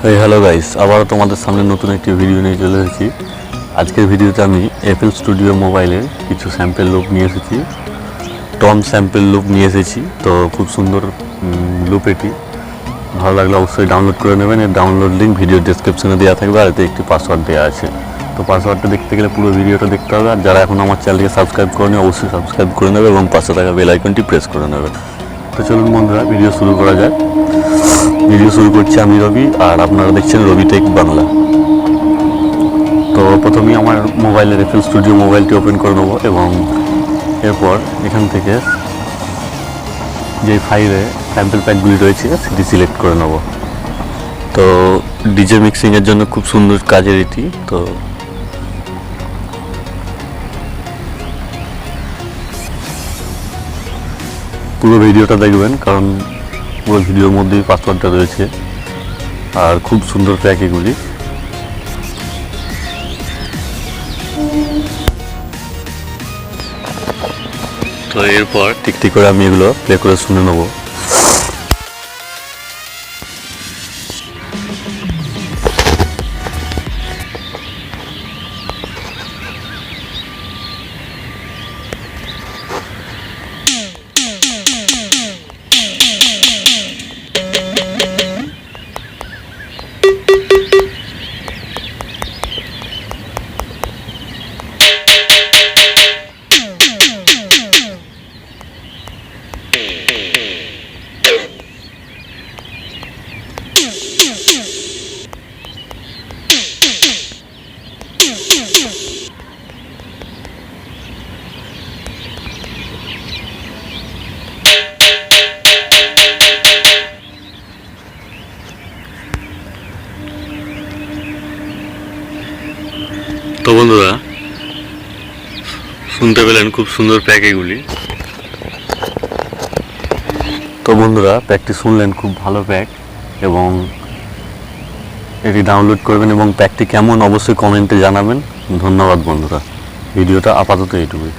Hello guys, আবারও তোমাদের সামনে নতুন একটি ভিডিও নিয়ে চলে এসেছি। আজকের ভিডিওতে আমি এফএল স্টুডিও মোবাইলের কিছু স্যাম্পল লুক নিয়ে এসেছি, টম স্যাম্পল লুক নিয়ে এসেছি। তো খুব সুন্দর লুক এটি, ভালো লাগলে অবশ্যই ডাউনলোড করে নেবেন। এর ডাউনলোড লিঙ্ক ভিডিও ডেসক্রিপশনে দেওয়া থাকবে, আর এতে একটি পাসওয়ার্ড দেওয়া আছে। তো পাসওয়ার্ডটা দেখতে গেলে পুরো ভিডিওটা দেখতে হবে, আর যারা এখন আমার চ্যানেলকে সাবস্ক্রাইব করেনি অবশ্যই সাবস্ক্রাইব করে নেবে এবং পাশে থাকা বেল আইকনটি প্রেস করে নেবে। তো চলুন বন্ধুরা, ভিডিও শুরু করা যায়। ভিডিও শুরু করছি আমি রবি, আর আপনারা দেখছেন RabiTech বাংলা। তো প্রথমেই আমার মোবাইলের এফএল স্টুডিও মোবাইলটি ওপেন করে নেবো এবং এরপর এখান থেকে যে ফাইলে স্যাম্পল প্যাকগুলি রয়েছে সেটি সিলেক্ট করে নেব। তো ডিজে মিক্সিংয়ের জন্য খুব সুন্দর কাজের এটি। তো পুরো ভিডিওটা দেখবেন, কারণ পুরো ভিডিওর মধ্যেই পাসওয়ার্ডটা রয়েছে, আর খুব সুন্দর প্যাক এগুলি। তো এরপর ঠিক করে আমি এগুলো প্লে করে শুনে নেব। তো বন্ধুরা, শুনতে পেলেন খুব সুন্দর প্যাক এগুলি। তো বন্ধুরা, প্যাকটি শুনলেন, খুব ভালো প্যাক, এবং এটি ডাউনলোড করবেন এবং প্যাকটি কেমন অবশ্যই কমেন্টে জানাবেন। ধন্যবাদ বন্ধুরা, ভিডিওটা আপাতত এইটুকুই।